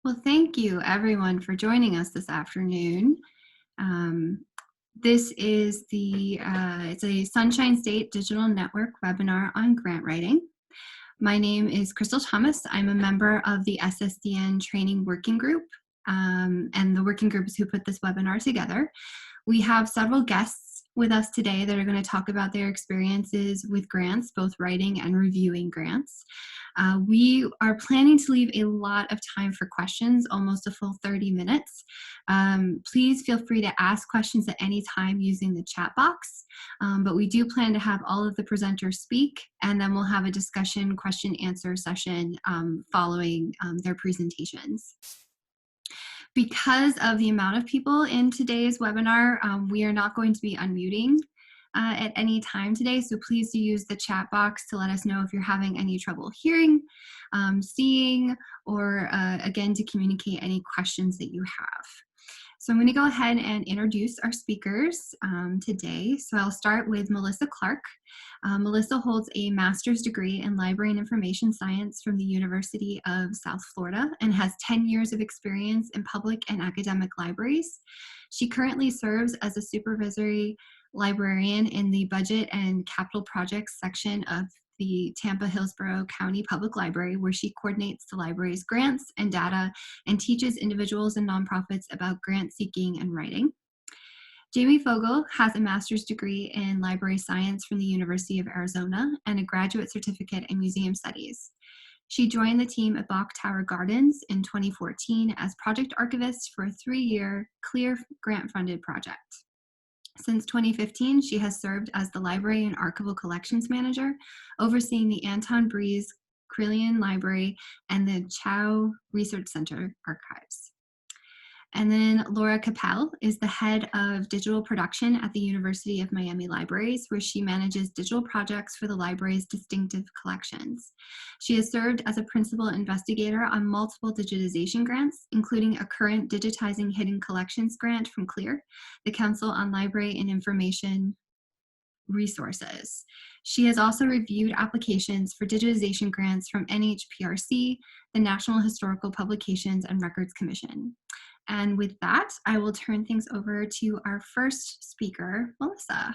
Well, thank you everyone for joining us this afternoon. This is it's a Sunshine State Digital Network webinar on grant writing. My name is Crystal Thomas. I'm a member of the SSDN Training Working Group, and the working group is who put this webinar together. We have several guests with us today that are going to talk about their experiences with grants, both writing and reviewing grants. We are planning to leave a lot of time for questions, almost a full 30 minutes. Please feel free to ask questions at any time using the chat box, but we do plan to have all of the presenters speak, and then we'll have a discussion question-answer session following their presentations. Because of the amount of people in today's webinar, we are not going to be unmuting at any time today, so please do use the chat box to let us know if you're having any trouble hearing, seeing, or again, to communicate any questions that you have. So I'm going to go ahead and introduce our speakers today. So I'll start with Melissa Clark. Melissa holds a master's degree in Library and Information Science from the University of South Florida and has 10 years of experience in public and academic libraries. She currently serves as a supervisory librarian in the Budget and Capital Projects section of the Tampa-Hillsborough County Public Library, where she coordinates the library's grants and data and teaches individuals and nonprofits about grant seeking and writing. Jaime Fogel has a master's degree in library science from the University of Arizona and a graduate certificate in museum studies. She joined the team at Bok Tower Gardens in 2014 as project archivist for a 3-year CLEAR grant-funded project. Since 2015, she has served as the Library and Archival Collections Manager, overseeing the Anton Breeze Crillian Library and the Chow Research Center archives. And then Laura Capell is the head of digital production at the University of Miami Libraries, where she manages digital projects for the library's distinctive collections. She has served as a principal investigator on multiple digitization grants, including a current Digitizing Hidden Collections grant from CLEAR, the Council on Library and Information Resources. She has also reviewed applications for digitization grants from NHPRC, the National Historical Publications and Records Commission. And with that, I will turn things over to our first speaker, Melissa.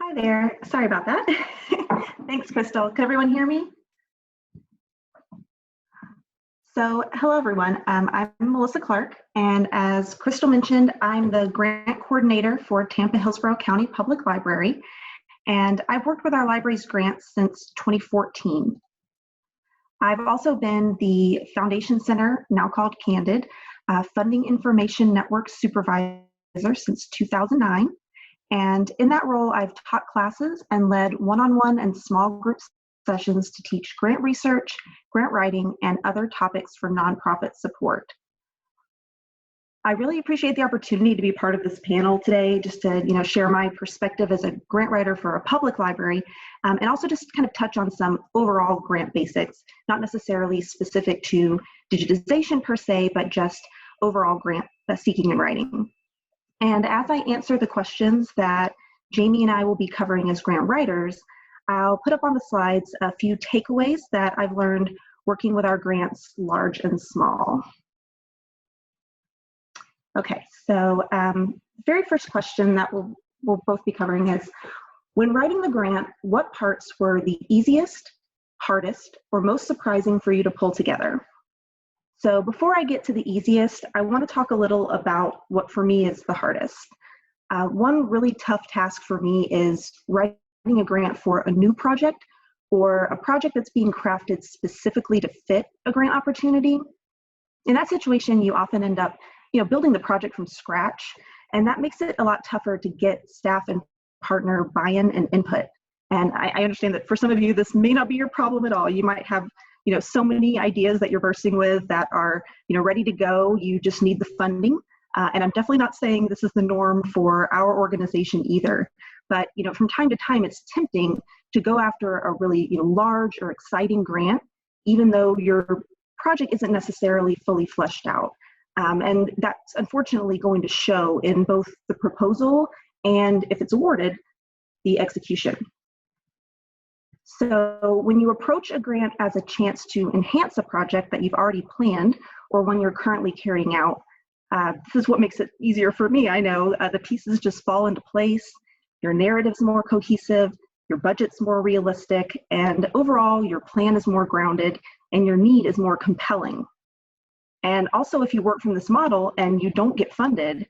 Hi there. Sorry about that. Thanks, Crystal. Can everyone hear me? So, hello everyone. I'm Melissa Clark, and as Crystal mentioned, I'm the grant coordinator for Tampa-Hillsborough County Public Library, and I've worked with our library's grants since 2014. I've also been the Foundation Center, now called Candid, Funding Information Network Supervisor since 2009. And in that role, I've taught classes and led one-on-one and small group sessions to teach grant research, grant writing, and other topics for nonprofit support. I really appreciate the opportunity to be part of this panel today, just to share my perspective as a grant writer for a public library, and also just kind of touch on some overall grant basics, not necessarily specific to digitization per se, but just overall grant seeking and writing. And as I answer the questions that Jaime and I will be covering as grant writers, I'll put up on the slides a few takeaways that I've learned working with our grants, large and small. Okay, so very first question that we'll both be covering is, when writing the grant, what parts were the easiest, hardest, or most surprising for you to pull together? So before I get to the easiest, I want to talk a little about what for me is the hardest. One really tough task for me is writing a grant for a new project or a project that's being crafted specifically to fit a grant opportunity. In that situation, you often end up building the project from scratch, and that makes it a lot tougher to get staff and partner buy-in and input. And I understand that for some of you, this may not be your problem at all. You might have so many ideas that you're bursting with that are ready to go. You just need the funding. And I'm definitely not saying this is the norm for our organization either. But from time to time, it's tempting to go after a really large or exciting grant, even though your project isn't necessarily fully fleshed out. And that's unfortunately going to show in both the proposal and, if it's awarded, the execution. So when you approach a grant as a chance to enhance a project that you've already planned or one you're currently carrying out, this is what makes it easier for me. I know the pieces just fall into place, your narrative's more cohesive, your budget's more realistic, and overall your plan is more grounded and your need is more compelling. And also, if you work from this model and you don't get funded,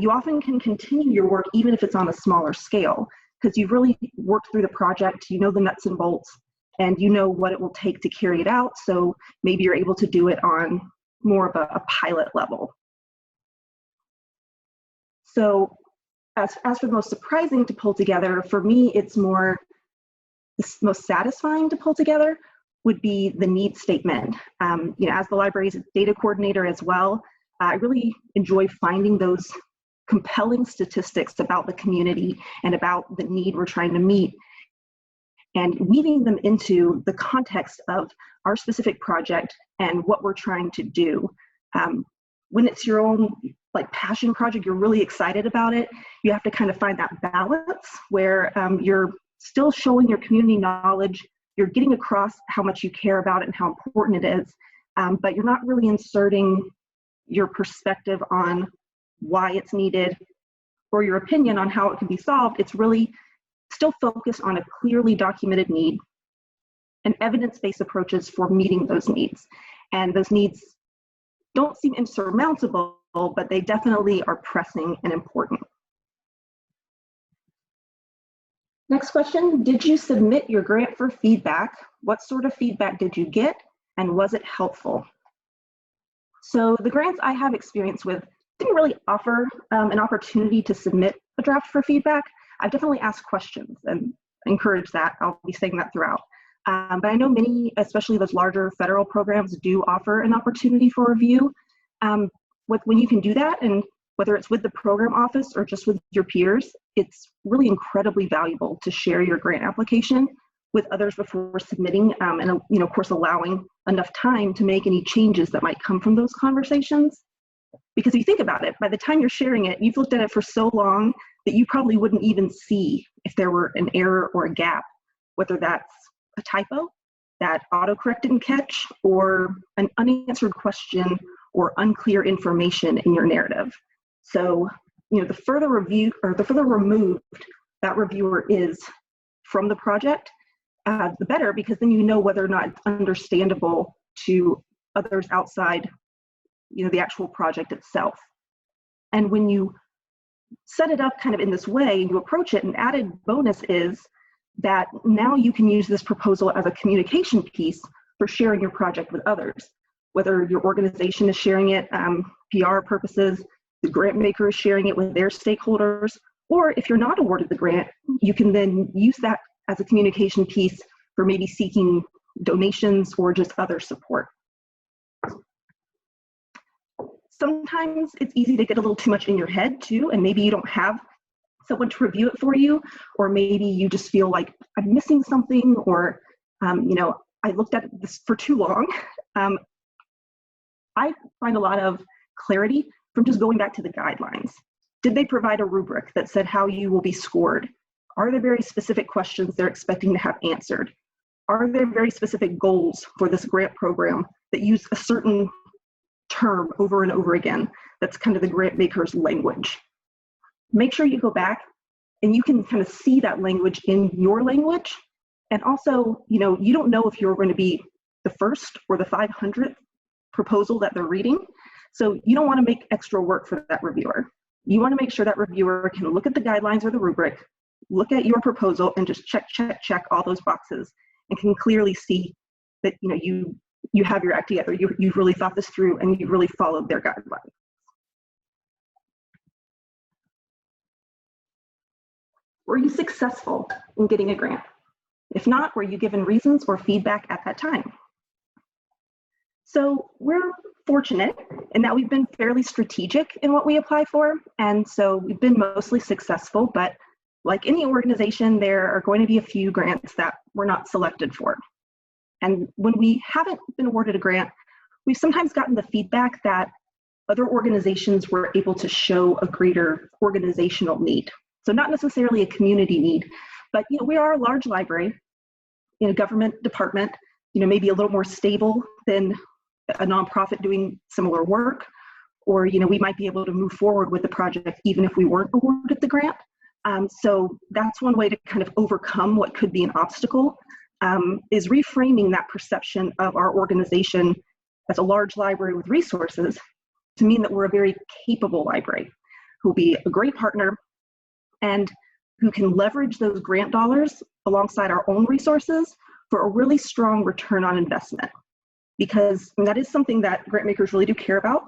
you often can continue your work even if it's on a smaller scale, because you've really worked through the project, you know the nuts and bolts, and you know what it will take to carry it out, so maybe you're able to do it on more of a pilot level. So as for the most surprising to pull together, for me it's more, the most satisfying to pull together would be the need statement. As the library's data coordinator as well, I really enjoy finding those compelling statistics about the community and about the need we're trying to meet, and weaving them into the context of our specific project and what we're trying to do. When it's your own passion project, you're really excited about it, you have to kind of find that balance where you're still showing your community knowledge, you're getting across how much you care about it and how important it is, but you're not really inserting your perspective on why it's needed or your opinion on how it can be solved. It's really still focused on a clearly documented need and evidence-based approaches for meeting those needs. And those needs don't seem insurmountable, but they definitely are pressing and important. Next question, did you submit your grant for feedback? What sort of feedback did you get, and was it helpful? So the grants I have experience with didn't really offer an opportunity to submit a draft for feedback. I've definitely asked questions and encouraged that. I'll be saying that throughout. But I know many, especially those larger federal programs, do offer an opportunity for review. When you can do that, and whether it's with the program office or just with your peers, it's really incredibly valuable to share your grant application with others before submitting, and of course allowing enough time to make any changes that might come from those conversations. Because if you think about it, by the time you're sharing it, you've looked at it for so long that you probably wouldn't even see if there were an error or a gap, whether that's a typo that autocorrect didn't catch, or an unanswered question or unclear information in your narrative. So, the further removed that reviewer is from the project, the better, because then you know whether or not it's understandable to others outside, the actual project itself. And when you set it up kind of in this way, and you approach it, an added bonus is that now you can use this proposal as a communication piece for sharing your project with others, whether your organization is sharing it, PR purposes, the grant maker is sharing it with their stakeholders, or if you're not awarded the grant, you can then use that as a communication piece for maybe seeking donations or just other support. Sometimes it's easy to get a little too much in your head too, and maybe you don't have someone to review it for you, or maybe you just feel like I'm missing something, or I looked at this for too long. I find a lot of clarity from just going back to the guidelines. Did they provide a rubric that said how you will be scored? Are there very specific questions they're expecting to have answered? Are there very specific goals for this grant program that use a certain term over and over again? That's kind of the grant maker's language. Make sure you go back and you can kind of see that language in your language. And also, you don't know if you're going to be the first or the 500th proposal that they're reading. So you don't want to make extra work for that reviewer. You want to make sure that reviewer can look at the guidelines or the rubric, look at your proposal, and just check all those boxes, and can clearly see that you have your act together. You've really thought this through, and you've really followed their guidelines. Were you successful in getting a grant? If not, were you given reasons or feedback at that time? So we're fortunate in that we've been fairly strategic in what we apply for, and so we've been mostly successful, but like any organization, there are going to be a few grants that we're not selected for. And when we haven't been awarded a grant, we've sometimes gotten the feedback that other organizations were able to show a greater organizational need. So not necessarily a community need, but we are a large library in a government department, maybe a little more stable than a nonprofit doing similar work, or we might be able to move forward with the project even if we weren't awarded the grant. So that's one way to kind of overcome what could be an obstacle, is reframing that perception of our organization as a large library with resources to mean that we're a very capable library who will be a great partner and who can leverage those grant dollars alongside our own resources for a really strong return on investment. Because that is something that grant makers really do care about.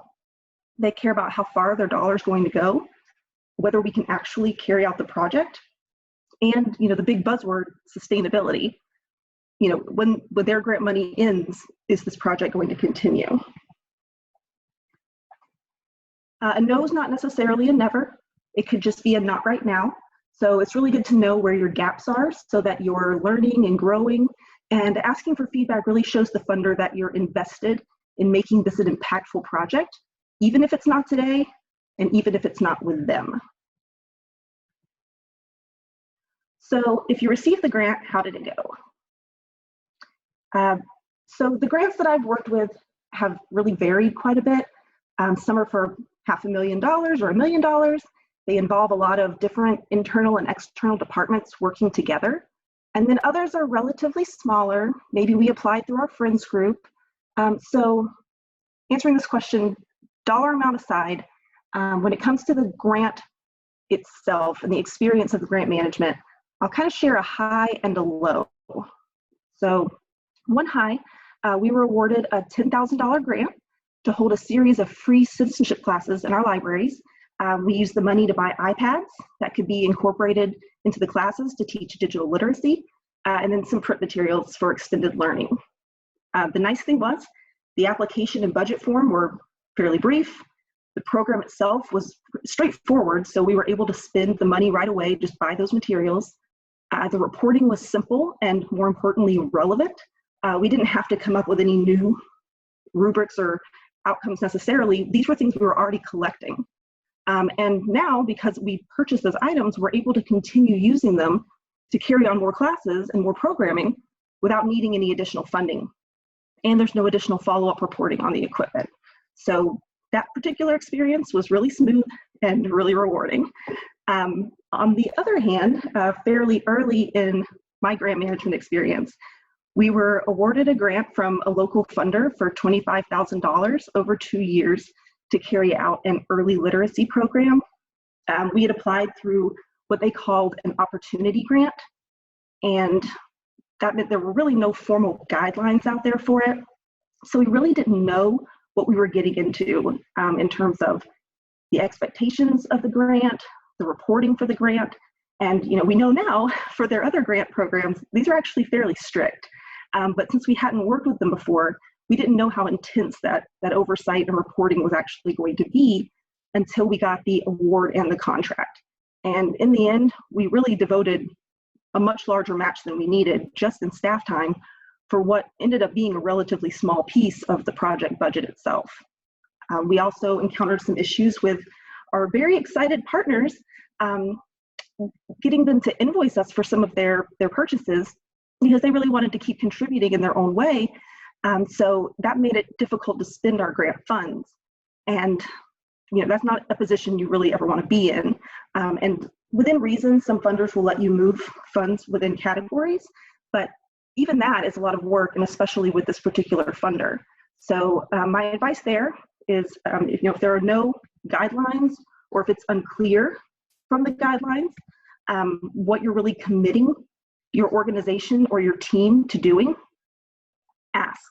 They care about how far their dollar is going to go, whether we can actually carry out the project, and the big buzzword, sustainability. When their grant money ends, is this project going to continue? A no is not necessarily a never. It could just be a not right now. So it's really good to know where your gaps are so that you're learning and growing, and asking for feedback really shows the funder that you're invested in making this an impactful project, even if it's not today, and even if it's not with them. So if you received the grant, how did it go? So the grants that I've worked with have really varied quite a bit. Some are for $500,000 or $1 million. They involve a lot of different internal and external departments working together. And then others are relatively smaller. Maybe we applied through our friends group. So answering this question, dollar amount aside, when it comes to the grant itself and the experience of the grant management, I'll kind of share a high and a low. So one high, we were awarded a $10,000 grant to hold a series of free citizenship classes in our libraries. We used the money to buy iPads that could be incorporated into the classes to teach digital literacy, and then some print materials for extended learning. The nice thing was the application and budget form were fairly brief. The program itself was straightforward, so we were able to spend the money right away, just buy those materials. The reporting was simple and, more importantly, relevant. We didn't have to come up with any new rubrics or outcomes necessarily. These were things we were already collecting. And now, because we purchased those items, we're able to continue using them to carry on more classes and more programming without needing any additional funding. And there's no additional follow-up reporting on the equipment. So that particular experience was really smooth and really rewarding. On the other hand, fairly early in my grant management experience, we were awarded a grant from a local funder for $25,000 over 2 years to carry out an early literacy program. We had applied through what they called an opportunity grant, and that meant there were really no formal guidelines out there for it. So we really didn't know what we were getting into in terms of the expectations of the grant, the reporting for the grant, and we know now for their other grant programs, these are actually fairly strict. But since we hadn't worked with them before, we didn't know how intense that oversight and reporting was actually going to be until we got the award and the contract. And in the end, we really devoted a much larger match than we needed just in staff time for what ended up being a relatively small piece of the project budget itself. We also encountered some issues with our very excited partners, getting them to invoice us for some of their purchases because they really wanted to keep contributing in their own way. So that made it difficult to spend our grant funds. And that's not a position you really ever want to be in. And within reason, some funders will let you move funds within categories, but even that is a lot of work, and especially with this particular funder. So my advice there is if there are no guidelines, or if it's unclear from the guidelines, what you're really committing your organization or your team to doing, ask.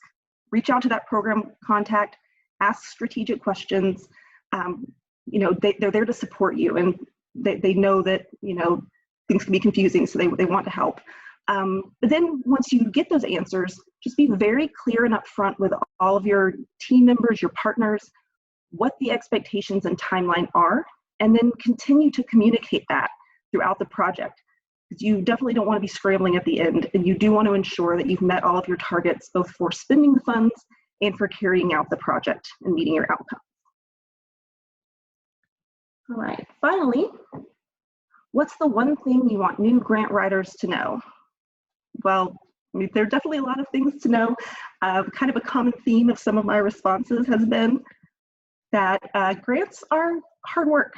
Reach out to that program contact, ask strategic questions. They're there to support you, and they know that things can be confusing, so they want to help. But then once you get those answers, just be very clear and upfront with all of your team members, your partners, what the expectations and timeline are, and then continue to communicate that throughout the project. Because you definitely don't want to be scrambling at the end, and you do want to ensure that you've met all of your targets, both for spending the funds and for carrying out the project and meeting your outcome. All right, finally, what's the one thing you want new grant writers to know? Well, I mean, there are definitely a lot of things to know. Kind of a common theme of some of my responses has been that grants are hard work.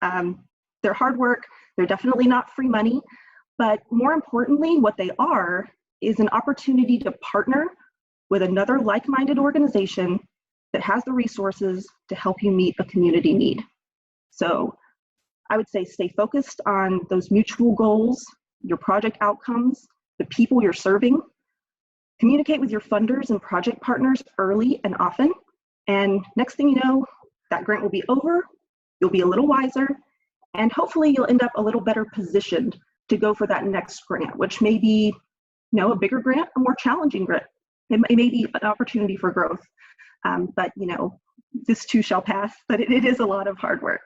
They're hard work, they're definitely not free money, but more importantly, what they are is an opportunity to partner with another like-minded organization that has the resources to help you meet a community need. So I would say stay focused on those mutual goals, your project outcomes, the people you're serving. Communicate with your funders and project partners early and often. And next thing you know, that grant will be over, you'll be a little wiser, and hopefully you'll end up a little better positioned to go for that next grant, which may be, a bigger grant, a more challenging grant. It may be an opportunity for growth, but this too shall pass, but it is a lot of hard work.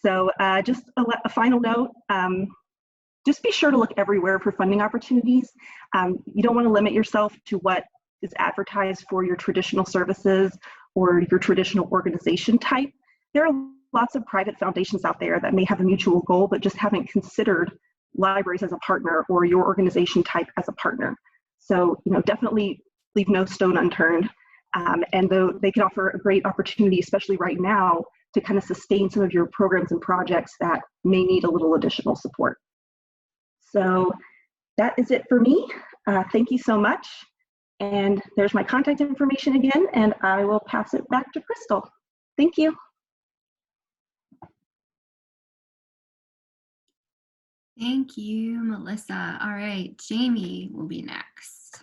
So just a final note, just be sure to look everywhere for funding opportunities. You don't want to limit yourself to what is advertised for your traditional services or your traditional organization type. There are lots of private foundations out there that may have a mutual goal, but just haven't considered libraries as a partner or your organization type as a partner. So, definitely leave no stone unturned. And though they can offer a great opportunity, especially right now, to kind of sustain some of your programs and projects that may need a little additional support. So that is it for me. Thank you so much. And there's my contact information again, and I will pass it back to Crystal. Thank you. Thank you, Melissa. All right, Jaime will be next.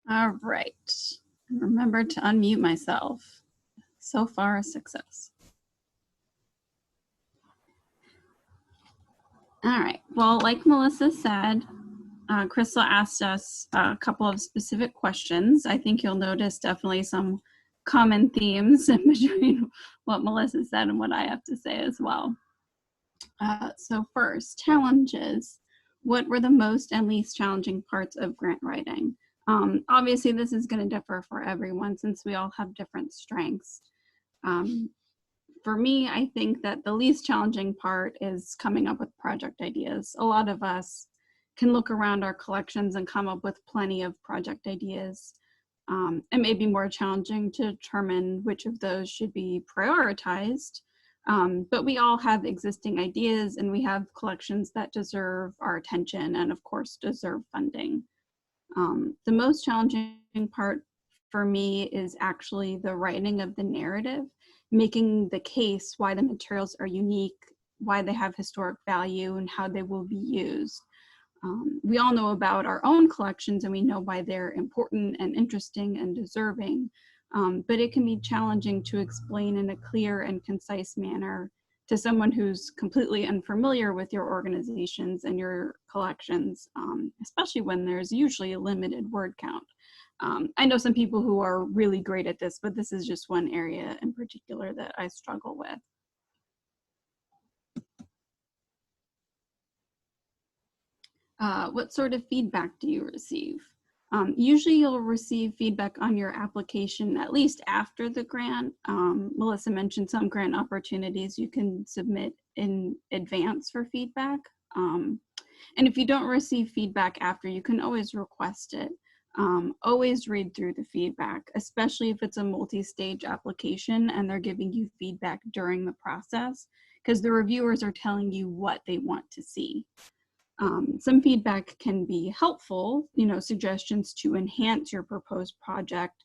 All right. Remember to unmute myself. So far, a success. All right. Well, like Melissa said, Crystal asked us a couple of specific questions. I think you'll notice definitely some common themes in between what Melissa said and what I have to say as well. So first, challenges. What were the most and least challenging parts of grant writing? Obviously, this is going to differ for everyone since we all have different strengths. For me, I think that the least challenging part is coming up with project ideas. A lot of us can look around our collections and come up with plenty of project ideas. It may be more challenging to determine which of those should be prioritized, but we all have existing ideas and we have collections that deserve our attention and of course deserve funding. The most challenging part for me is actually the writing of the narrative, making the case why the materials are unique, why they have historic value, and how they will be used. We all know about our own collections and we know why they're important and interesting and deserving, but it can be challenging to explain in a clear and concise manner to someone who's completely unfamiliar with your organizations and your collections, especially when there's usually a limited word count. I know some people who are really great at this, but this is just one area in particular that I struggle with. What sort of feedback do you receive? Usually you'll receive feedback on your application at least after the grant. Melissa mentioned some grant opportunities you can submit in advance for feedback. And if you don't receive feedback after, you can always request it. Always read through the feedback, especially if it's a multi-stage application and they're giving you feedback during the process, because the reviewers are telling you what they want to see. Some feedback can be helpful, suggestions to enhance your proposed project,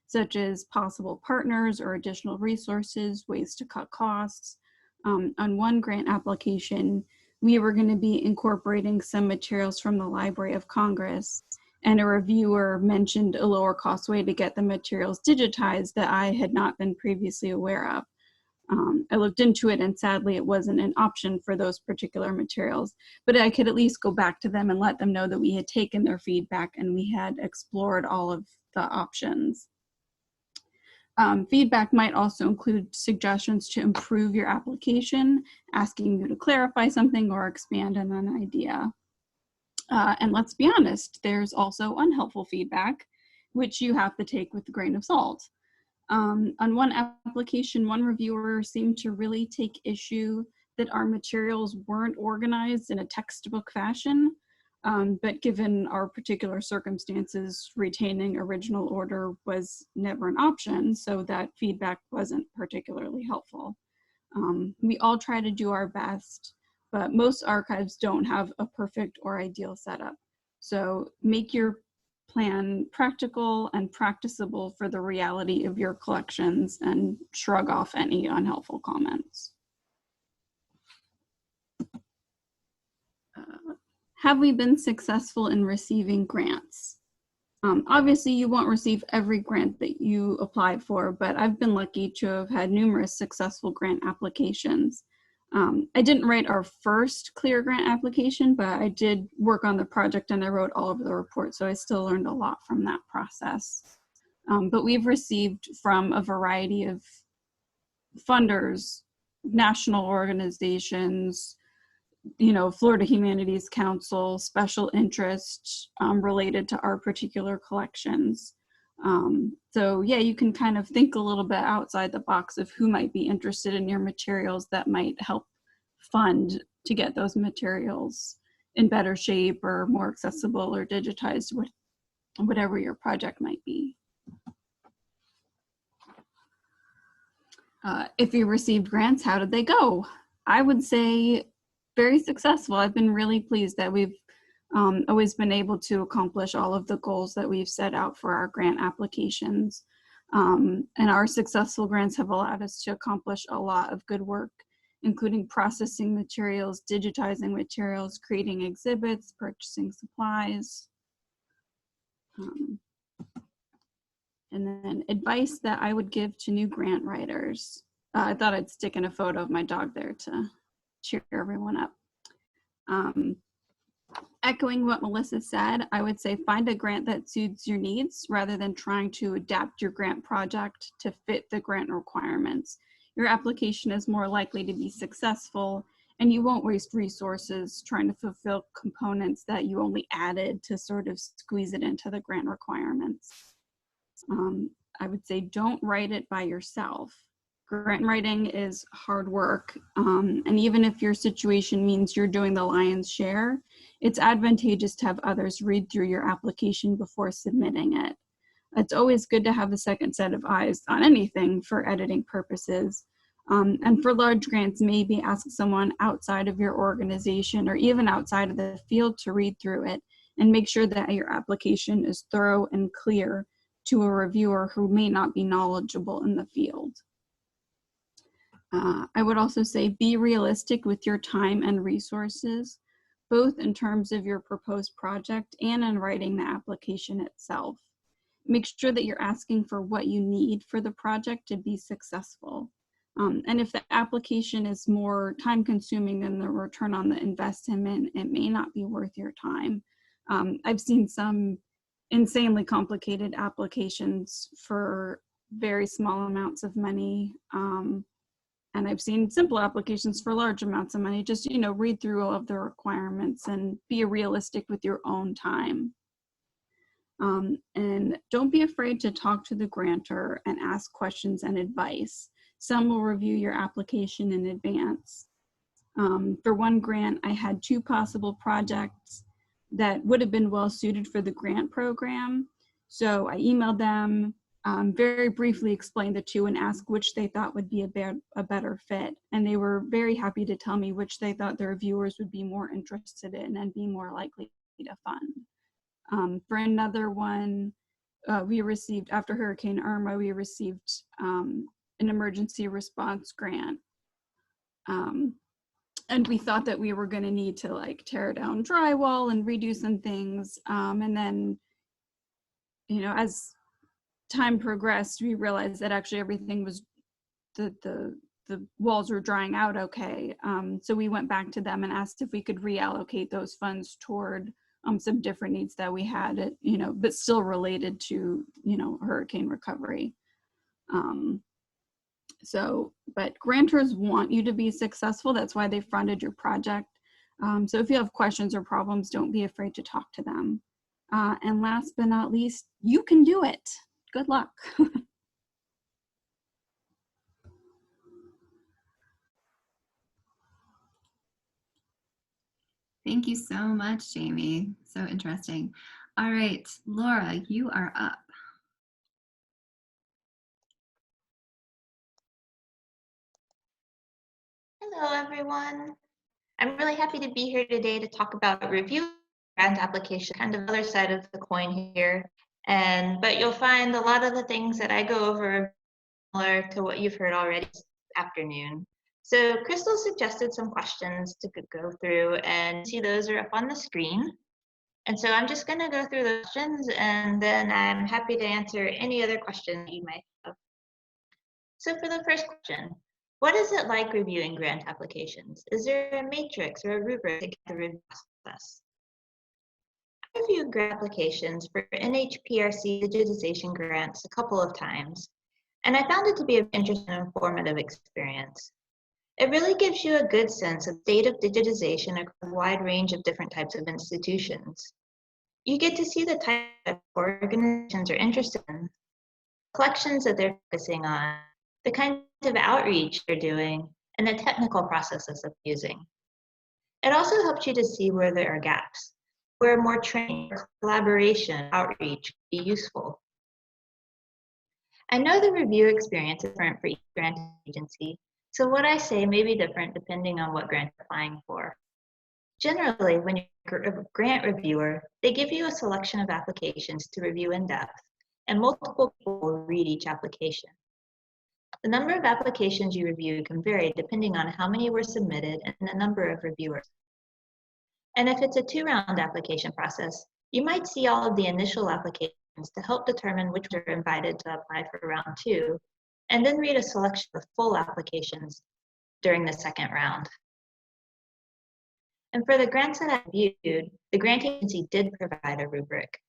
such as possible partners or additional resources, ways to cut costs. On one grant application, we were going to be incorporating some materials from the Library of Congress, and a reviewer mentioned a lower cost way to get the materials digitized that I had not been previously aware of. I looked into it and sadly it wasn't an option for those particular materials, but I could at least go back to them and let them know that we had taken their feedback and we had explored all of the options. Feedback might also include suggestions to improve your application, asking you to clarify something or expand on an idea. And let's be honest, there's also unhelpful feedback, which you have to take with a grain of salt. On one application, one reviewer seemed to really take issue that our materials weren't organized in a textbook fashion, but given our particular circumstances, retaining original order was never an option, so that feedback wasn't particularly helpful. We all try to do our best, but most archives don't have a perfect or ideal setup. So make your plan practical and practicable for the reality of your collections and shrug off any unhelpful comments. Have we been successful in receiving grants? Obviously, you won't receive every grant that you apply for, but I've been lucky to have had numerous successful grant applications. I didn't write our first CLEAR grant application, but I did work on the project and I wrote all of the reports, so I still learned a lot from that process. But we've received from a variety of funders, national organizations, Florida Humanities Council, special interests related to our particular collections. So yeah, you can kind of think a little bit outside the box of who might be interested in your materials that might help fund to get those materials in better shape or more accessible or digitized, whatever your project might be. If you received grants, how did they go? I would say very successful. I've been really pleased that we've always been able to accomplish all of the goals that we've set out for our grant applications. And our successful grants have allowed us to accomplish a lot of good work, including processing materials, digitizing materials, creating exhibits, purchasing supplies. And then advice that I would give to new grant writers. I thought I'd stick in a photo of my dog there to cheer everyone up. Echoing what Melissa said, I would say find a grant that suits your needs rather than trying to adapt your grant project to fit the grant requirements. Your application is more likely to be successful and you won't waste resources trying to fulfill components that you only added to sort of squeeze it into the grant requirements. I would say don't write it by yourself. Grant writing is hard work, and even if your situation means you're doing the lion's share, it's advantageous to have others read through your application before submitting it. It's always good to have a second set of eyes on anything for editing purposes, and for large grants, maybe ask someone outside of your organization or even outside of the field to read through it and make sure that your application is thorough and clear to a reviewer who may not be knowledgeable in the field. I would also say be realistic with your time and resources, both in terms of your proposed project and in writing the application itself. Make sure that you're asking for what you need for the project to be successful. And if the application is more time consuming than the return on the investment, it may not be worth your time. I've seen some insanely complicated applications for very small amounts of money. And I've seen simple applications for large amounts of money. Just, read through all of the requirements and be realistic with your own time. And don't be afraid to talk to the grantor and ask questions and advice. Some will review your application in advance. For one grant, I had 2 possible projects that would have been well suited for the grant program. So I emailed them, very briefly explained the 2 and asked which they thought would be a better fit. And they were very happy to tell me which they thought their viewers would be more interested in and be more likely to fund. For another one, we received, after Hurricane Irma, we received an emergency response grant. And we thought that we were going to need to tear down drywall and redo some things. And then, as time progressed, we realized that actually everything was, the walls were drying out okay. So we went back to them and asked if we could reallocate those funds toward some different needs that we had, but still related to, hurricane recovery. But grantors want you to be successful. That's why they funded your project. So if you have questions or problems, don't be afraid to talk to them. And last but not least, you can do it. Good luck. Thank you so much, Jamie. So interesting. All right, Laura, you are up. Hello, everyone. I'm really happy to be here today to talk about review grant application, kind of the other side of the coin here. But you'll find a lot of the things that I go over similar to what you've heard already this afternoon. So Crystal suggested some questions to go through, and see those are up on the screen. And so I'm just going to go through the questions, and then I'm happy to answer any other questions you might have. So for the first question, what is it like reviewing grant applications? Is there a matrix or a rubric to get the review process? I reviewed grant applications for NHPRC digitization grants a couple of times, and I found it to be an interesting and informative experience. It really gives you a good sense of the state of digitization across a wide range of different types of institutions. You get to see the type of organizations are interested in, collections that they're focusing on, the kind of outreach they're doing, and the technical processes of using. It also helps you to see where there are gaps, where more training, collaboration, outreach can be useful. I know the review experience is different for each grant agency, so what I say may be different depending on what grant you're applying for. Generally, when you're a grant reviewer, they give you a selection of applications to review in depth, and multiple people will read each application. The number of applications you review can vary depending on how many were submitted and the number of reviewers. And if it's a two-round application process, you might see all of the initial applications to help determine which are invited to apply for round 2, and then read a selection of full applications during the second round. And for the grants that I reviewed, the grant agency did provide a rubric.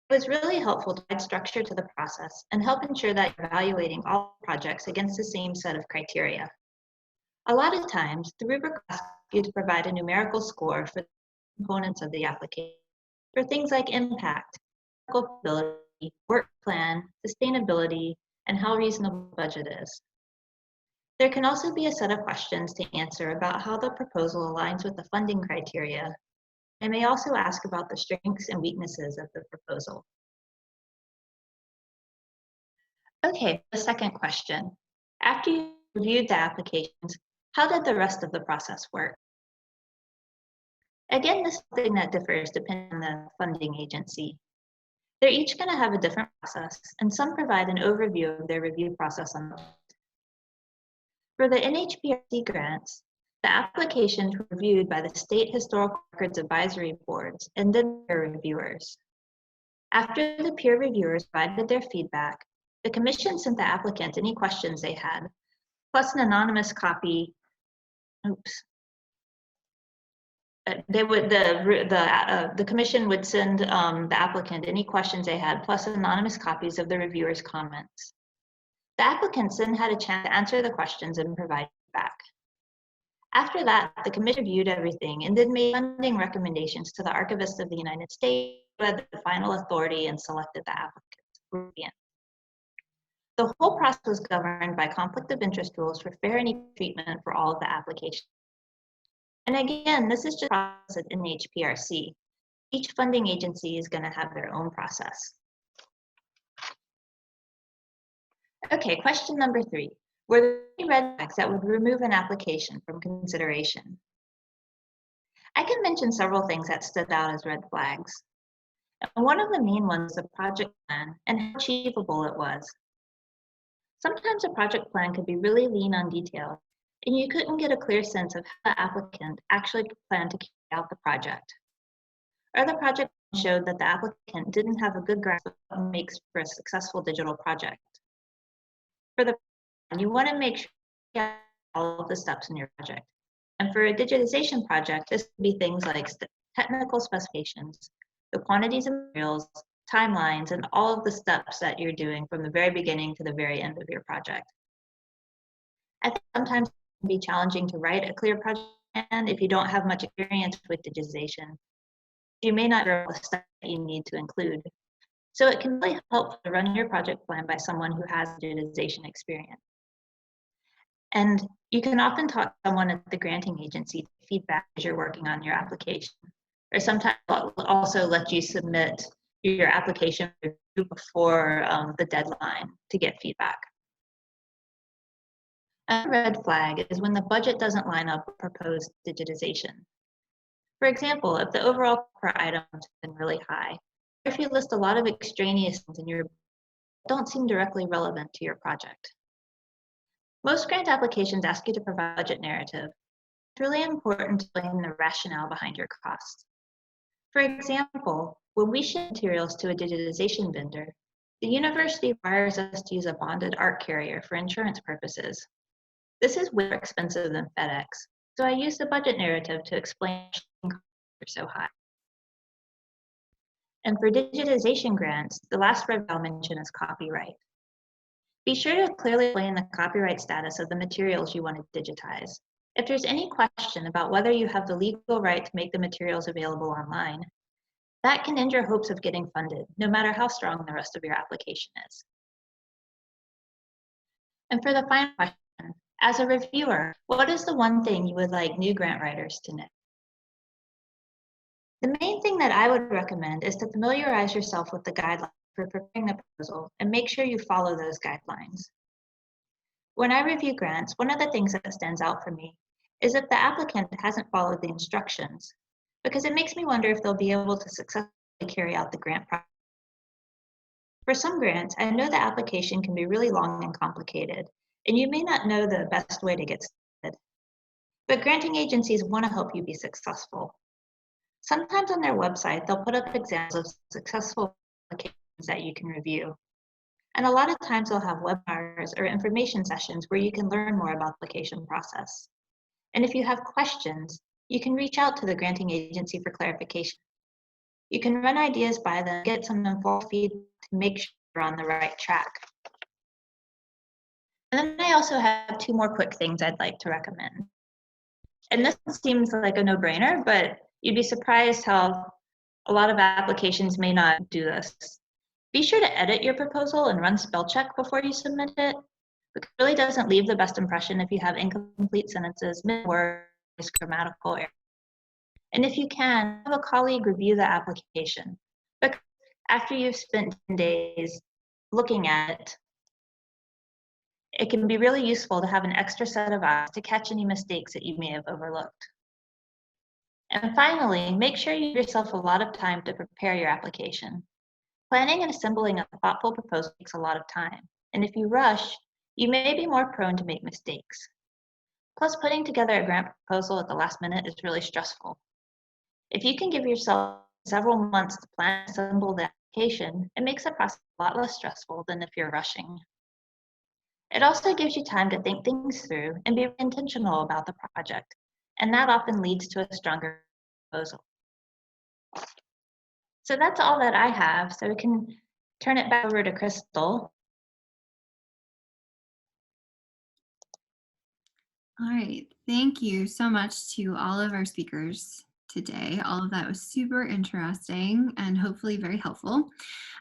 It was really helpful to add structure to the process and help ensure that you're evaluating all projects against the same set of criteria. A lot of times, the rubric asks you to provide a numerical score for the components of the application for things like impact, ability, work plan, sustainability, and how reasonable the budget is. There can also be a set of questions to answer about how the proposal aligns with the funding criteria. I may also ask about the strengths and weaknesses of the proposal. Okay, the second question. After you reviewed the applications, how did the rest of the process work? Again, this is something that differs depending on the funding agency. They're each going to have a different process, and some provide an overview of their review process on the list. For the NHPRC grants, the applications were reviewed by the State Historical Records Advisory Boards and then peer reviewers. After the peer reviewers provided their feedback, the commission sent the applicant any questions they had, plus an anonymous copy. The commission would send the applicant any questions they had, plus anonymous copies of the reviewers' comments. The applicants then had a chance to answer the questions and provide feedback. After that, the commission reviewed everything and then made funding recommendations to the Archivist of the United States, who had the final authority and selected the applicant. The whole process was governed by conflict of interest rules for fair and equal treatment for all of the applications. And again, this is just a process at NHPRC. Each funding agency is going to have their own process. Okay, question number 3. Were there any red flags that would remove an application from consideration? I can mention several things that stood out as red flags. And one of the main ones was the project plan and how achievable it was. Sometimes a project plan could be really lean on detail, and you couldn't get a clear sense of how the applicant actually planned to carry out the project. Or the project showed that the applicant didn't have a good grasp of what makes for a successful digital project. For the plan, you want to make sure you have all of the steps in your project. And for a digitization project, this could be things like technical specifications, the quantities of materials, timelines, and all of the steps that you're doing from the very beginning to the very end of your project. I think sometimes it can be challenging to write a clear project and if you don't have much experience with digitization, you may not know all the stuff that you need to include. So it can really help to run your project plan by someone who has digitization experience. And you can often talk to someone at the granting agency to feedback as you're working on your application. Or sometimes they'll also let you submit your application before the deadline to get feedback. A red flag is when the budget doesn't line up with proposed digitization. For example, if the overall per item has been really high, or if you list a lot of extraneous things in your don't seem directly relevant to your project. Most grant applications ask you to provide a budget narrative. It's really important to explain the rationale behind your costs. For example, when we ship materials to a digitization vendor, the university requires us to use a bonded art carrier for insurance purposes. This is way more expensive than FedEx, so I use the budget narrative to explain why costs are so high. And for digitization grants, the last red I'll mention is copyright. Be sure to clearly explain the copyright status of the materials you want to digitize. If there's any question about whether you have the legal right to make the materials available online, that can end your hopes of getting funded, no matter how strong the rest of your application is. And for the final question, as a reviewer, what is the one thing you would like new grant writers to know? The main thing that I would recommend is to familiarize yourself with the guidelines for preparing the proposal and make sure you follow those guidelines. When I review grants, one of the things that stands out for me is if the applicant hasn't followed the instructions, because it makes me wonder if they'll be able to successfully carry out the grant process. For some grants, I know the application can be really long and complicated, and you may not know the best way to get started. But granting agencies want to help you be successful. Sometimes on their website, they'll put up examples of successful applications that you can review. And a lot of times they'll have webinars or information sessions where you can learn more about the application process. And if you have questions, you can reach out to the granting agency for clarification. You can run ideas by them, get some informed feedback to make sure you're on the right track. And then I also have two more quick things I'd like to recommend. And this seems like a no-brainer, but you'd be surprised how a lot of applications may not do this. Be sure to edit your proposal and run spell check before you submit it. It really doesn't leave the best impression if you have incomplete sentences, mid-words, grammatical errors. And if you can, have a colleague review the application. But after you've spent 10 days looking at it, it can be really useful to have an extra set of eyes to catch any mistakes that you may have overlooked. And finally, make sure you give yourself a lot of time to prepare your application. Planning and assembling a thoughtful proposal takes a lot of time, and if you rush, you may be more prone to make mistakes. Plus, putting together a grant proposal at the last minute is really stressful. If you can give yourself several months to plan and assemble the application, it makes the process a lot less stressful than if you're rushing. It also gives you time to think things through and be intentional about the project, and that often leads to a stronger proposal. So that's all that I have, so we can turn it back over to Crystal. All right, thank you so much to all of our speakers today. All of that was super interesting and hopefully very helpful.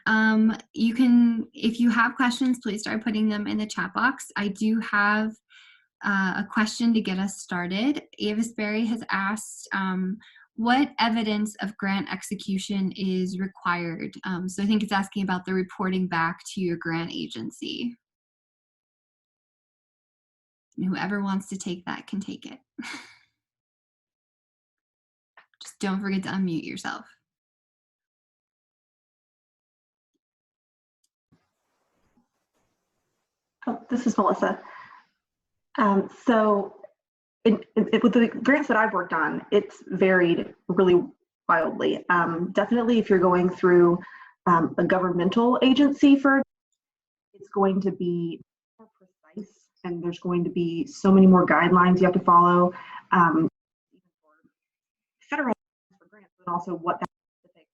You can, if you have questions, please start putting them in the chat box. I do have a question to get us started. Avis Berry has asked, what evidence of grant execution is required? So I think it's asking about the reporting back to your grant agency. And whoever wants to take that can take it. Just don't forget to unmute yourself. Oh, this is Melissa. So with the grants that I've worked on, it's varied really wildly. Definitely if you're going through a governmental agency it's going to be more precise, and there's going to be so many more guidelines you have to follow. Even for federal grants, but also what that specific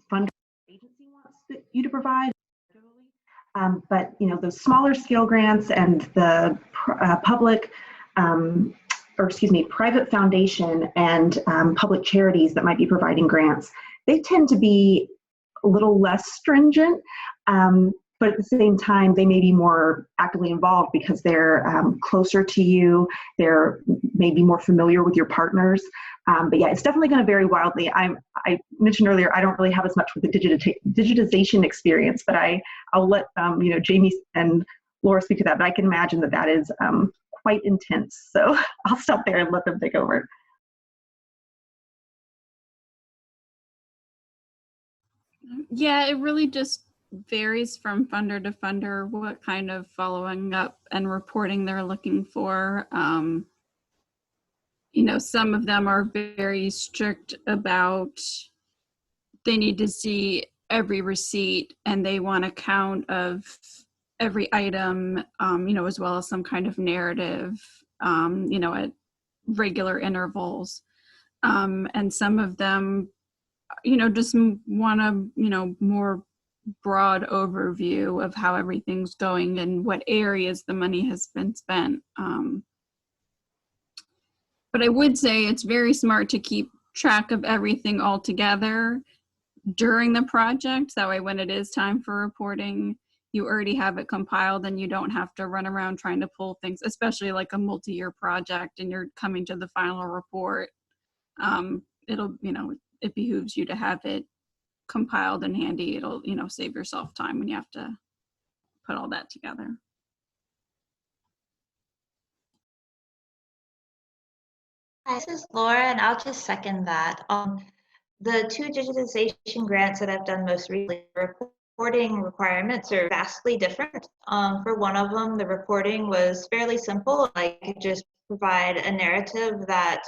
fund agency wants you to provide. But you know, those smaller scale grants and the public private foundation and public charities that might be providing grants, they tend to be a little less stringent, but at the same time, they may be more actively involved because they're closer to you, they're maybe more familiar with your partners. But yeah, it's definitely going to vary wildly. I mentioned earlier, I don't really have as much with the digitization experience, but I'll let Jaime and Laura speak to that, but I can imagine that is quite intense. So I'll stop there and let them take over. Yeah, it really just varies from funder to funder what kind of following up and reporting they're looking for. Some of them are very strict about they need to see every receipt and they want a count of every item, as well as some kind of narrative, at regular intervals. And some of them, just want a, more broad overview of how everything's going and what areas the money has been spent. But I would say it's very smart to keep track of everything all together during the project. That way, when it is time for reporting, you already have it compiled and you don't have to run around trying to pull things, especially like a multi-year project and you're coming to the final report. It behooves you to have it compiled and handy. It'll, save yourself time when you have to put all that together. Hi, this is Laura, and I'll just second that. The two digitization grants that I've done most recently, reporting requirements are vastly different. For one of them, the reporting was fairly simple. I could just provide a narrative that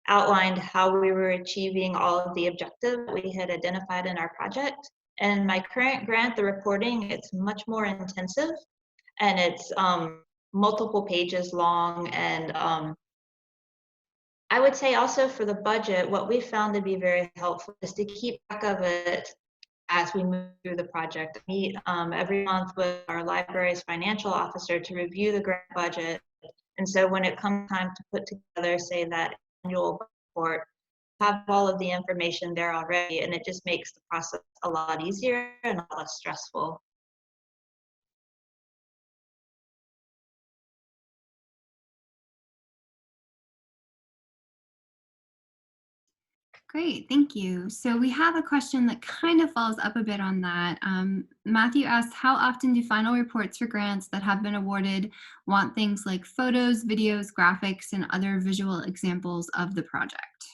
outlined how we were achieving all of the objectives we had identified in our project. And my current grant, the reporting, it's much more intensive, and it's multiple pages long. And I would say also for the budget, what we found to be very helpful is to keep track of it as we move through the project. I meet every month with our library's financial officer to review the grant budget. And so when it comes time to put together, say, that annual report, have all of the information there already, and it just makes the process a lot easier and a lot less stressful. Great, thank you. So we have a question that kind of follows up a bit on that. Matthew asks, how often do final reports for grants that have been awarded want things like photos, videos, graphics, and other visual examples of the project?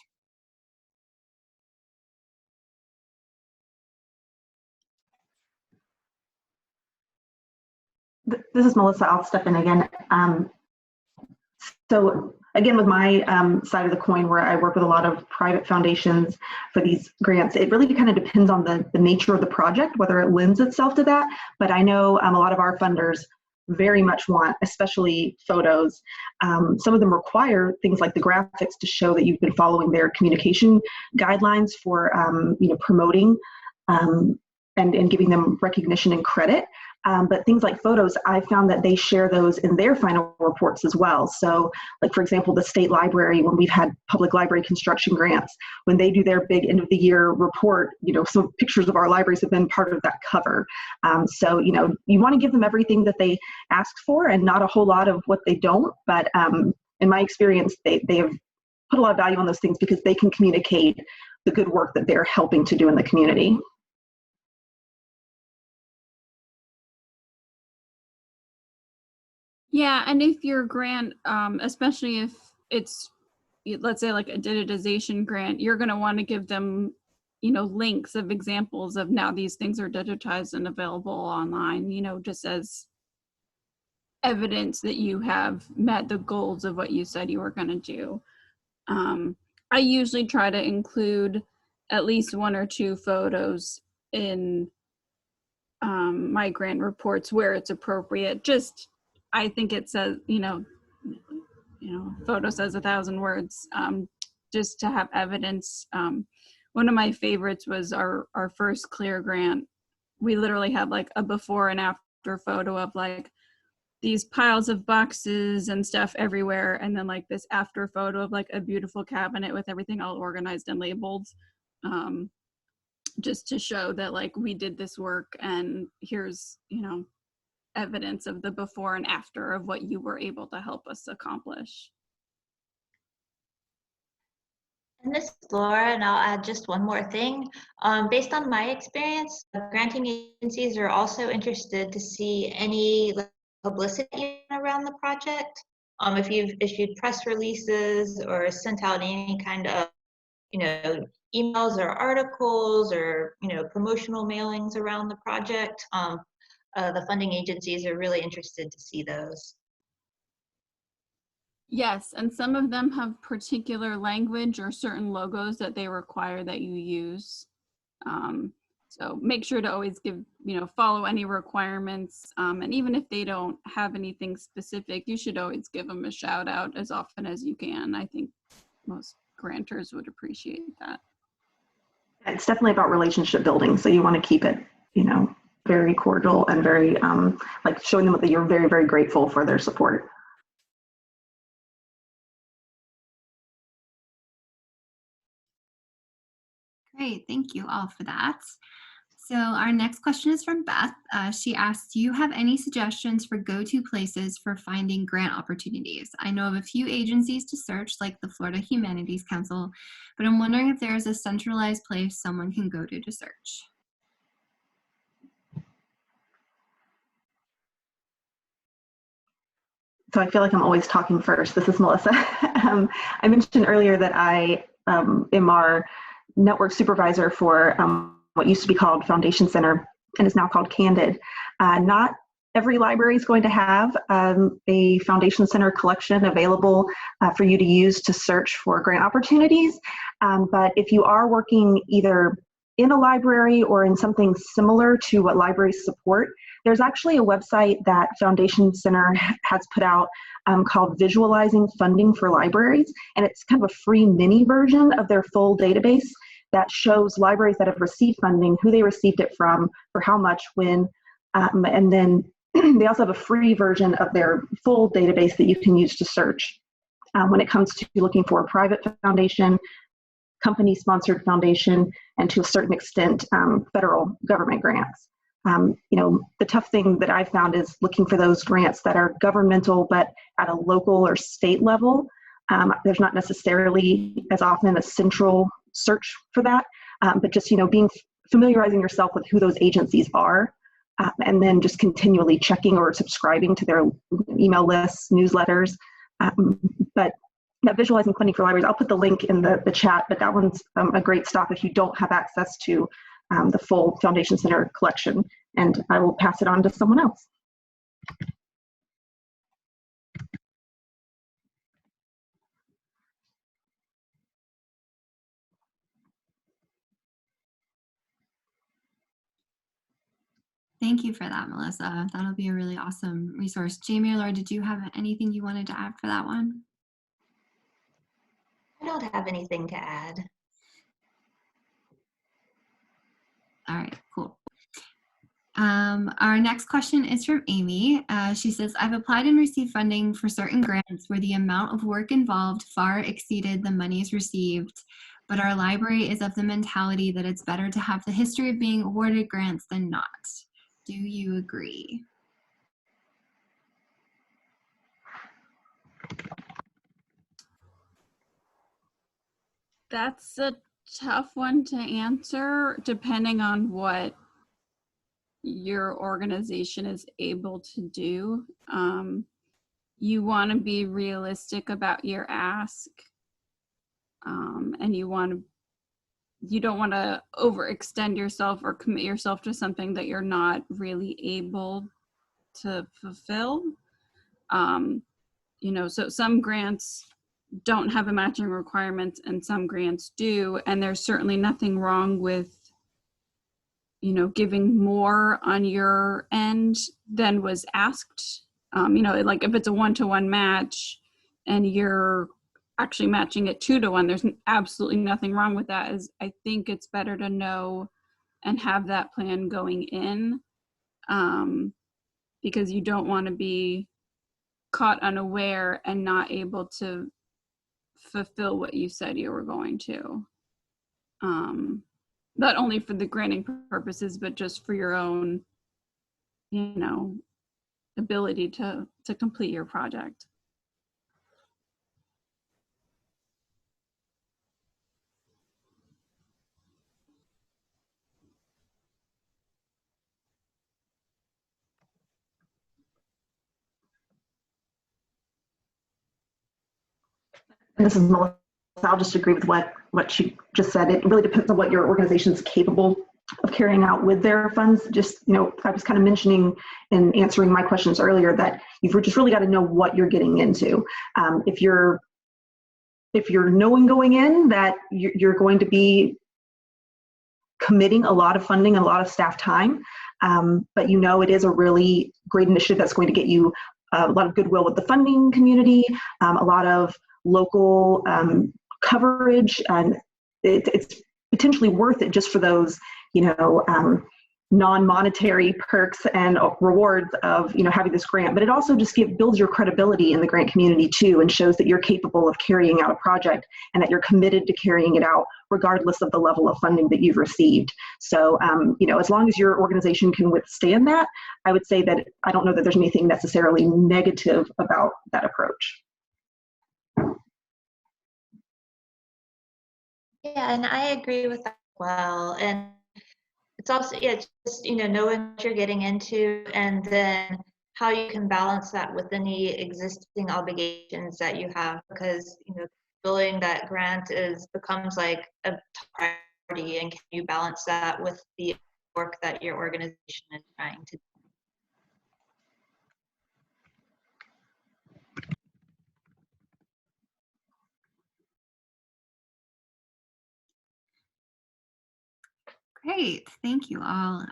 This is Melissa. I'll step in again. So again, with my side of the coin, where I work with a lot of private foundations for these grants, it really kind of depends on the nature of the project, whether it lends itself to that. But I know a lot of our funders very much want, especially photos. Some of them require things like the graphics to show that you've been following their communication guidelines for promoting and giving them recognition and credit. But things like photos, I found that they share those in their final reports as well. So like, for example, the state library, when we've had public library construction grants, when they do their big end of the year report, some pictures of our libraries have been part of that cover. So, you want to give them everything that they ask for and not a whole lot of what they don't. But in my experience, they have put a lot of value on those things because they can communicate the good work that they're helping to do in the community. Yeah, and if your grant, especially if it's, let's say, like a digitization grant, you're going to want to give them, links of examples of now these things are digitized and available online, just as evidence that you have met the goals of what you said you were going to do. I usually try to include at least one or two photos in my grant reports where it's appropriate. I think it says, photo says 1,000 words, just to have evidence. One of my favorites was our first CLEAR grant. We literally had like a before and after photo of like these piles of boxes and stuff everywhere, and then like this after photo of like a beautiful cabinet with everything all organized and labeled, just to show that like we did this work and here's, you know, evidence of the before and after of what you were able to help us accomplish. And this is Laura, and I'll add just one more thing. Based on my experience, granting agencies are also interested to see any publicity around the project. If you've issued press releases or sent out any kind of, you know, emails or articles or, you know, promotional mailings around the project, the funding agencies are really interested to see those. Yes, and some of them have particular language or certain logos that they require that you use. So make sure to always give, you know, follow any requirements. And even if they don't have anything specific, you should always give them a shout out as often as you can. I think most grantors would appreciate that. It's definitely about relationship building. So you want to keep it, you know, very cordial and very like showing them that you're very, very grateful for their support. Great, thank you all for that. So our next question is from Beth. She asks, do you have any suggestions for go-to places for finding grant opportunities? I know of a few agencies to search, like the Florida Humanities Council, but I'm wondering if there is a centralized place someone can go to search. So I feel like I'm always talking first. This is Melissa. I mentioned earlier that I am our network supervisor for what used to be called Foundation Center and is now called Candid. Not every library is going to have a Foundation Center collection available for you to use to search for grant opportunities. But if you are working either in a library or in something similar to what libraries support, there's actually a website that Foundation Center has put out called Visualizing Funding for Libraries, and it's kind of a free mini version of their full database that shows libraries that have received funding, who they received it from, for how much, when, and then they also have a free version of their full database that you can use to search when it comes to looking for a private foundation, company-sponsored foundation, and to a certain extent, federal government grants. You know, the tough thing that I've found is looking for those grants that are governmental, but at a local or state level. There's not necessarily as often a central search for that, but just, you know, familiarizing yourself with who those agencies are, and then just continually checking or subscribing to their email lists, newsletters. But that Visualizing Funding for Libraries, I'll put the link in the chat, but that one's a great stop if you don't have access to the full Foundation Center collection, and I will pass it on to someone else. Thank you for that, Melissa. That'll be a really awesome resource. Jamie or Laura, did you have anything you wanted to add for that one? I don't have anything to add. All right, cool. Our next question is from Amy. She says, I've applied and received funding for certain grants where the amount of work involved far exceeded the monies received, but our library is of the mentality that it's better to have the history of being awarded grants than not. Do you agree? That's a tough one to answer depending on what your organization is able to do. You want to be realistic about your ask, and you don't want to overextend yourself or commit yourself to something that you're not really able to fulfill. You know, so some grants don't have a matching requirement and some grants do, and there's certainly nothing wrong with, you know, giving more on your end than was asked. You know, like if it's a 1-to-1 match and you're actually matching it 2-to-1, there's absolutely nothing wrong with that. I think it's better to know and have that plan going in. because you don't want to be caught unaware and not able to fulfill what you said you were going to. Not only for the granting purposes, but just for your own, you know, ability to complete your project. And this is Melissa. I'll just agree with what she just said. It really depends on what your organization is capable of carrying out with their funds. Just, you know, I was kind of mentioning and answering my questions earlier that you've just really got to know what you're getting into. If you're knowing going in that you're going to be committing a lot of funding and a lot of staff time, but you know it is a really great initiative that's going to get you a lot of goodwill with the funding community, a lot of local coverage, and it's potentially worth it just for those, you know, non-monetary perks and rewards of, you know, having this grant. But it also just builds your credibility in the grant community too, and shows that you're capable of carrying out a project and that you're committed to carrying it out regardless of the level of funding that you've received. So, you know, as long as your organization can withstand that, I would say that I don't know that there's anything necessarily negative about that approach. Yeah, and I agree with that as well. And it's also, yeah, just, you know, knowing what you're getting into, and then how you can balance that with any existing obligations that you have, because, you know, billing that grant becomes like a top priority, and can you balance that with the work that your organization is trying to do? Great, thank you all.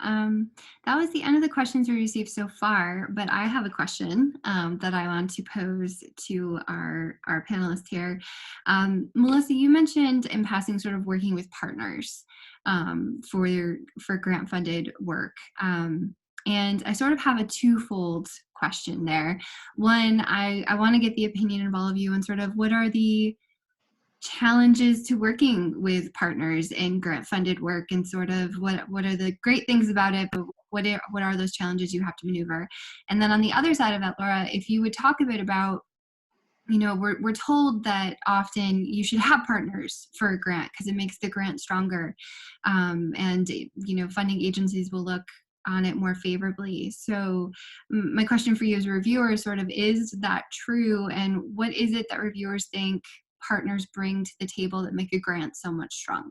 That was the end of the questions we received so far, but I have a question that I want to pose to our panelists here. Melissa, you mentioned in passing sort of working with partners for grant-funded work. And I sort of have a twofold question there. One, I want to get the opinion of all of you on sort of what are the challenges to working with partners in grant-funded work, and sort of what are the great things about it, but what are those challenges you have to maneuver? And then on the other side of that, Laura, if you would talk a bit about, you know, we're told that often you should have partners for a grant because it makes the grant stronger, and, you know, funding agencies will look on it more favorably. So my question for you as a reviewer is sort of, is that true? And what is it that reviewers think partners bring to the table that make a grant so much stronger?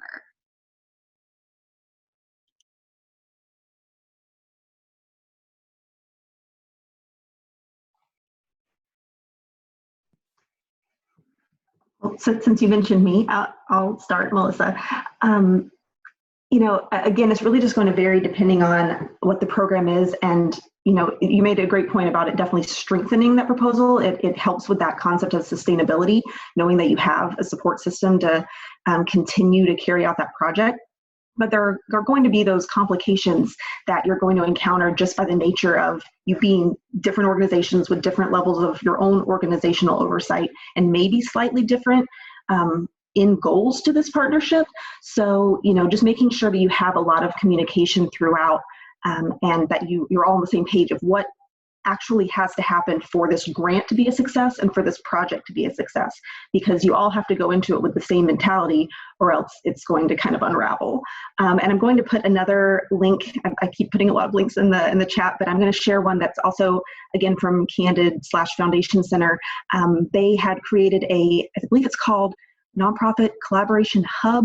Well, so since you mentioned me, I'll start, Melissa. You know, again, it's really just going to vary depending on what the program is. And, you know, you made a great point about it definitely strengthening that proposal. It helps with that concept of sustainability, knowing that you have a support system to continue to carry out that project. But there are going to be those complications that you're going to encounter just by the nature of you being different organizations with different levels of your own organizational oversight, and maybe slightly different in goals to this partnership. So, you know, just making sure that you have a lot of communication throughout, and that you're all on the same page of what actually has to happen for this grant to be a success and for this project to be a success, because you all have to go into it with the same mentality, or else it's going to kind of unravel. And I'm going to put another link. I keep putting a lot of links in the chat, but I'm going to share one that's also, again, from Candid/Foundation Center. They had created I believe it's called Nonprofit Collaboration Hub,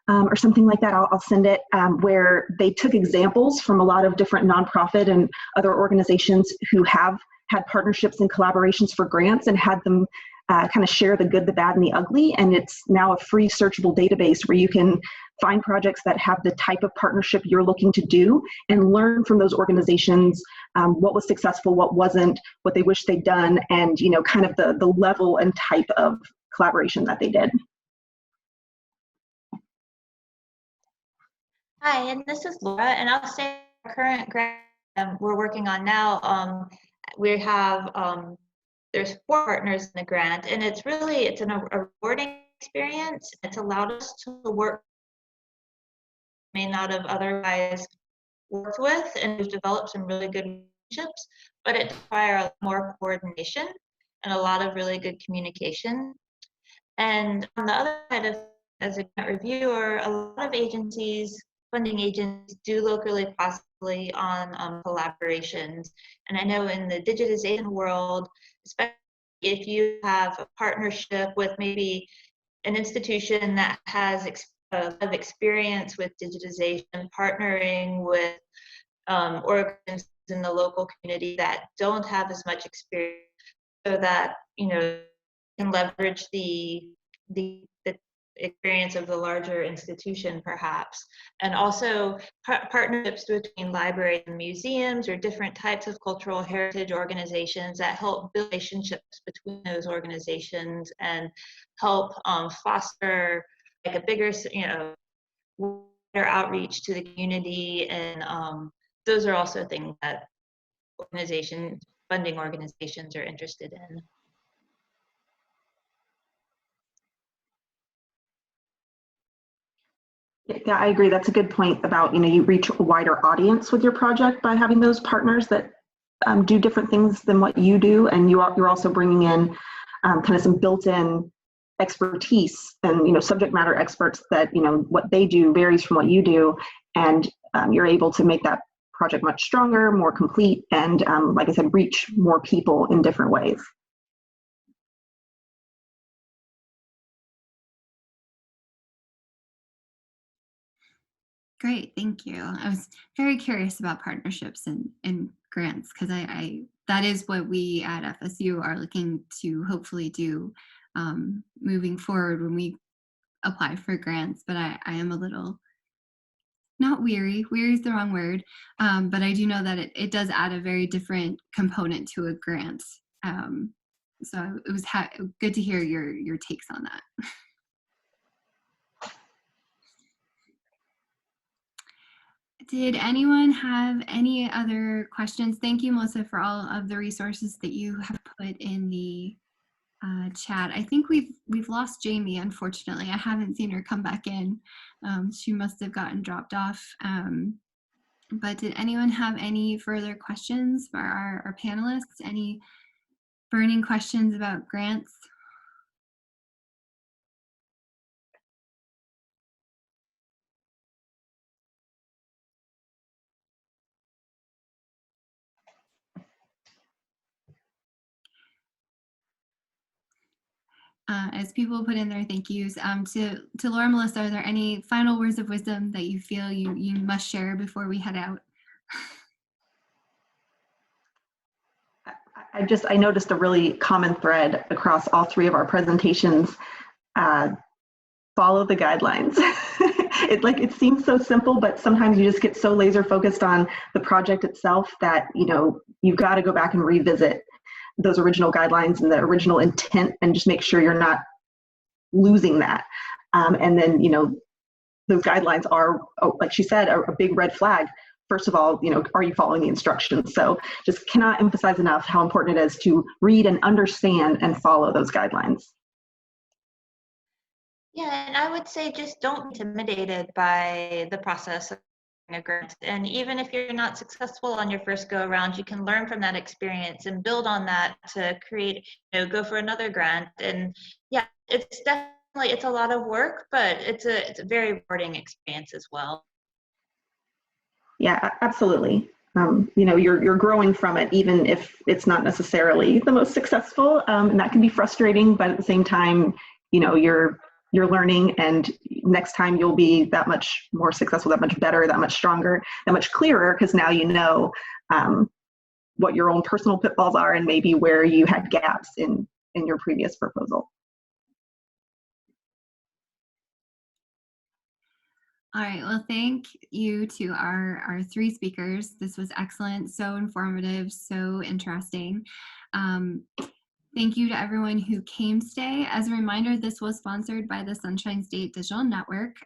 or something like that. I'll send it, where they took examples from a lot of different nonprofit and other organizations who have had partnerships and collaborations for grants, and had them kind of share the good, the bad, and the ugly. And it's now a free searchable database where you can find projects that have the type of partnership you're looking to do, and learn from those organizations what was successful, what wasn't, what they wish they'd done, and, you know, kind of the level and type of collaboration that they did. Hi, and this is Laura, and I'll say our current grant we're working on now, we have, there's 4 partners in the grant, and it's a rewarding experience. It's allowed us to work may not have otherwise worked with, and we've developed some really good relationships, but it requires more coordination and a lot of really good communication. And on the other side of, as a grant reviewer, a lot of agencies, funding agencies, do look really positively on collaborations. And I know in the digitization world, especially if you have a partnership with maybe an institution that has of experience with digitization, partnering with organizations in the local community that don't have as much experience, so that can leverage the experience of the larger institution, perhaps, and also partnerships between libraries and museums or different types of cultural heritage organizations that help build relationships between those organizations and help foster like a bigger, better outreach to the community. And those are also things that funding organizations are interested in. Yeah, I agree. That's a good point about, you reach a wider audience with your project by having those partners that do different things than what you do. And you're also bringing in kind of some built-in expertise and, subject matter experts that, what they do varies from what you do. And you're able to make that project much stronger, more complete, and like I said, reach more people in different ways. Great, thank you. I was very curious about partnerships and grants, because I that is what we at FSU are looking to hopefully do moving forward when we apply for grants. But I am a little, not weary is the wrong word, but I do know that it does add a very different component to a grant. So it was good to hear your takes on that. Did anyone have any other questions? Thank you, Melissa, for all of the resources that you have put in the chat. I think we've lost Jamie, unfortunately. I haven't seen her come back in. She must have gotten dropped off. But did anyone have any further questions for our panelists? Any burning questions about grants? As people put in their thank yous, to Laura, Melissa, are there any final words of wisdom that you feel you must share before we head out? I noticed a really common thread across all 3 of our presentations. Follow the guidelines. It seems so simple, but sometimes you just get so laser focused on the project itself that, you've got to go back and revisit those original guidelines and the original intent, and just make sure you're not losing that. And then, those guidelines are, like she said, a big red flag. First of all, are you following the instructions? So just cannot emphasize enough how important it is to read and understand and follow those guidelines. Yeah, and I would say just don't be intimidated by the process of a grant. And even if you're not successful on your first go around, you can learn from that experience and build on that to create, go for another grant. And yeah, it's definitely, it's a lot of work, but it's a very rewarding experience as well. Yeah, absolutely. You're growing from it, even if it's not necessarily the most successful, and that can be frustrating. But at the same time, you're learning, and next time you'll be that much more successful, that much better, that much stronger, that much clearer, because now you know what your own personal pitfalls are and maybe where you had gaps in your previous proposal. All right, well, thank you to our 3 speakers. This was excellent, so informative, so interesting. Thank you to everyone who came today. As a reminder, this was sponsored by the Sunshine State Digital Network,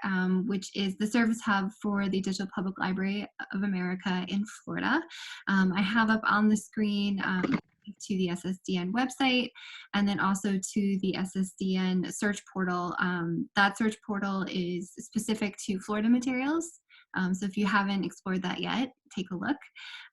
which is the service hub for the Digital Public Library of America in Florida. I have up on the screen to the SSDN website, and then also to the SSDN search portal. That search portal is specific to Florida materials. So if you haven't explored that yet, take a look.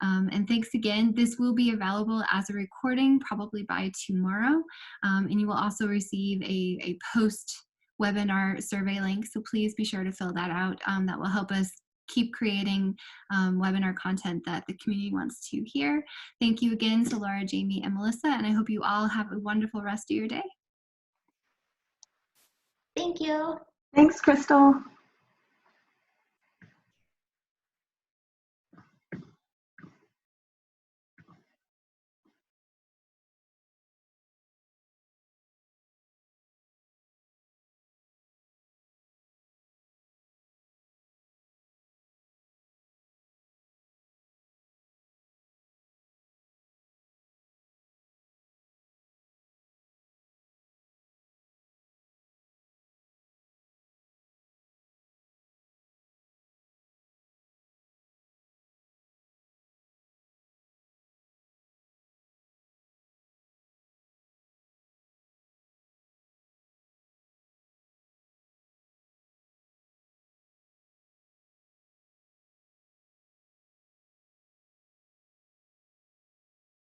And thanks again. This will be available as a recording probably by tomorrow. And you will also receive a post-webinar survey link. So please be sure to fill that out. That will help us keep creating webinar content that the community wants to hear. Thank you again to Laura, Jaime, and Melissa, and I hope you all have a wonderful rest of your day. Thank you. Thanks, Crystal.